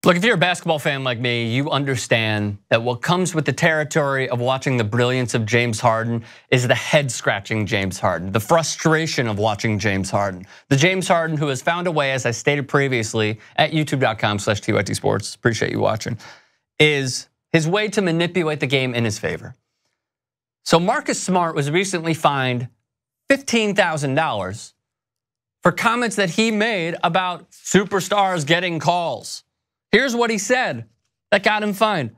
Look, if you're a basketball fan like me, you understand that what comes with the territory of watching the brilliance of James Harden is the head-scratching James Harden, the frustration of watching James Harden. The James Harden who has found a way, as I stated previously, at youtube.com/TYT Sports, appreciate you watching, is his way to manipulate the game in his favor. So Marcus Smart was recently fined $15,000 for comments that he made about superstars getting calls. Here's what he said that got him fined.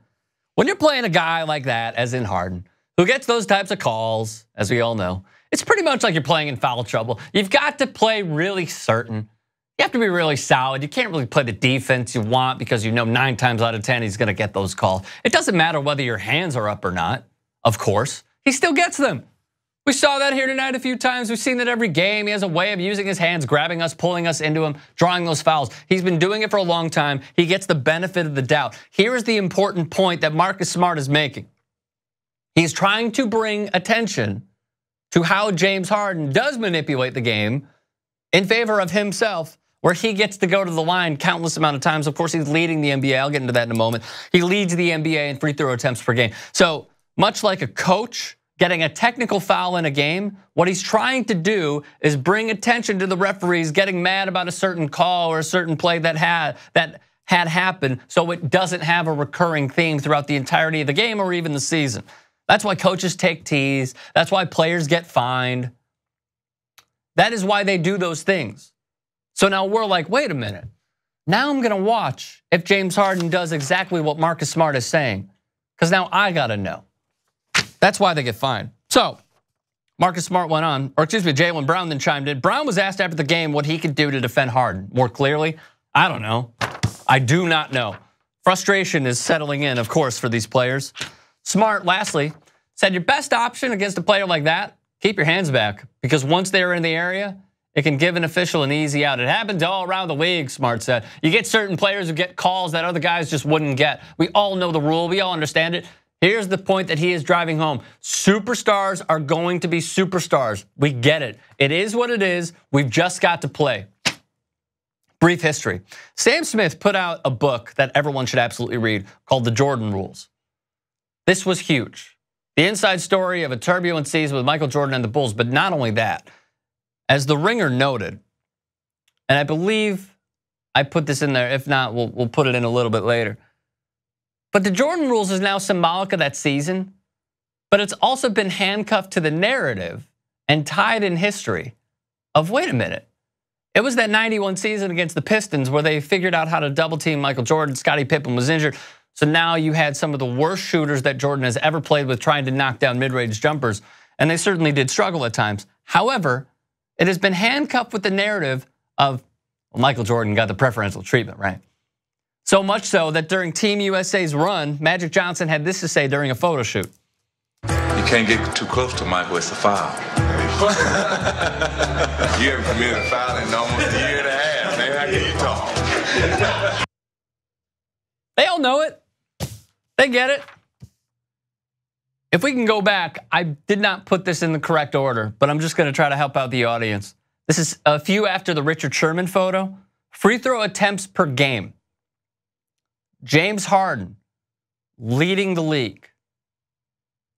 When you're playing a guy like that, as in Harden, who gets those types of calls, as we all know, it's pretty much like you're playing in foul trouble. You've got to play really certain. You have to be really solid. You can't really play the defense you want because you know 9 times out of 10 he's going to get those calls. It doesn't matter whether your hands are up or not, of course. He still gets them. We saw that here tonight a few times. We've seen that every game. He has a way of using his hands, grabbing us, pulling us into him, drawing those fouls. He's been doing it for a long time. He gets the benefit of the doubt. Here is the important point that Marcus Smart is making. He's trying to bring attention to how James Harden does manipulate the game in favor of himself, where he gets to go to the line countless amount of times. Of course, he's leading the NBA. I'll get into that in a moment. He leads the NBA in free throw attempts per game. So much like a coach getting a technical foul in a game, what he's trying to do is bring attention to the referees getting mad about a certain call or a certain play that had happened, so it doesn't have a recurring theme throughout the entirety of the game or even the season. That's why coaches take tees. That's why players get fined. That is why they do those things. So now we're like, wait a minute. Now I'm going to watch if James Harden does exactly what Marcus Smart is saying, because now I got to know. That's why they get fined. So Marcus Smart went on, or excuse me, Jaylen Brown then chimed in. Brown was asked after the game what he could do to defend Harden more clearly. I don't know. I do not know. Frustration is settling in, of course, for these players. Smart, lastly, said your best option against a player like that, keep your hands back, because once they're in the area, it can give an official an easy out. It happens all around the league, Smart said. You get certain players who get calls that other guys just wouldn't get. We all know the rule. We all understand it. Here's the point that he is driving home. Superstars are going to be superstars. We get it. It is what it is. We've just got to play. Brief history. Sam Smith put out a book that everyone should absolutely read called The Jordan Rules. This was huge. The inside story of a turbulent season with Michael Jordan and the Bulls, but not only that. As The Ringer noted, and I believe I put this in there. If not, we'll put it in a little bit later. But the Jordan Rules is now symbolic of that season, but it's also been handcuffed to the narrative and tied in history of, wait a minute, it was that 91 season against the Pistons where they figured out how to double team Michael Jordan. Scottie Pippen was injured. So now you had some of the worst shooters that Jordan has ever played with trying to knock down mid-range jumpers, and they certainly did struggle at times. However, it has been handcuffed with the narrative of, well, Michael Jordan got the preferential treatment, right? So much so that during Team USA's run, Magic Johnson had this to say during a photo shoot. You can't get too close to Michael, it's a foul. You haven't committed a foul in almost a year and a half, man. How can you talk? They all know it. They get it. If we can go back, I did not put this in the correct order, but I'm just going to try to help out the audience. This is a few after the Richard Sherman photo. Free throw attempts per game. James Harden leading the league,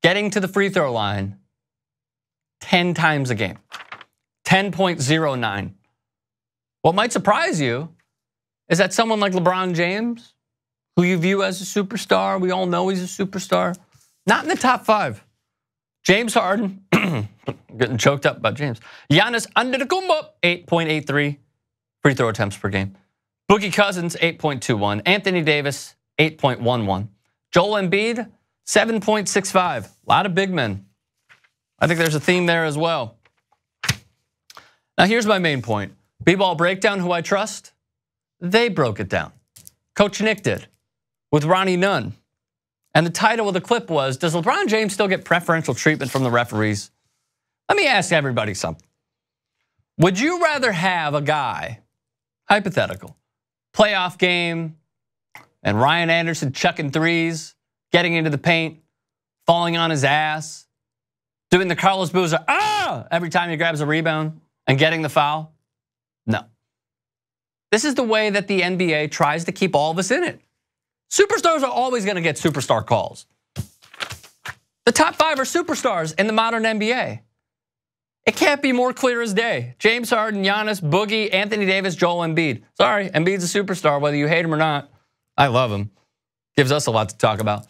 getting to the free throw line 10 times a game, 10.09. What might surprise you is that someone like LeBron James, who you view as a superstar, we all know he's a superstar, not in the top 5. James Harden, getting choked up about James. Giannis Antetokounmpo, 8.83 free throw attempts per game. Boogie Cousins, 8.21. Anthony Davis, 8.11. Joel Embiid, 7.65. A lot of big men. I think there's a theme there as well. Now here's my main point. B-Ball Breakdown, who I trust, they broke it down. Coach Nick did, with Ronnie Nunn. And the title of the clip was, does LeBron James still get preferential treatment from the referees? Let me ask everybody something. Would you rather have a guy, hypothetical, playoff game, and Ryan Anderson chucking threes, getting into the paint, falling on his ass, doing the Carlos Boozer, every time he grabs a rebound and getting the foul? No. This is the way that the NBA tries to keep all of us in it. Superstars are always going to get superstar calls. The top 5 are superstars in the modern NBA. It can't be more clear as day. James Harden, Giannis, Boogie, Anthony Davis, Joel Embiid. Sorry, Embiid's a superstar, whether you hate him or not. I love him. Gives us a lot to talk about.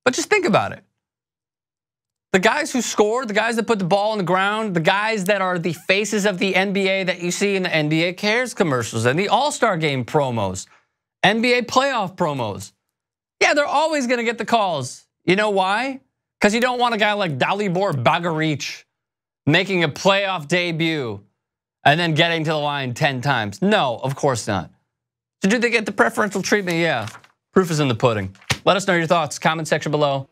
But just think about it. The guys who scored, the guys that put the ball on the ground, the guys that are the faces of the NBA that you see in the NBA Cares commercials and the All-Star Game promos, NBA playoff promos. Yeah, they're always going to get the calls. You know why? Because you don't want a guy like Dalibor Bagaric making a playoff debut and then getting to the line 10 times. No, of course not. So do they get the preferential treatment? Yeah. Proof is in the pudding. Let us know your thoughts. Comment section below.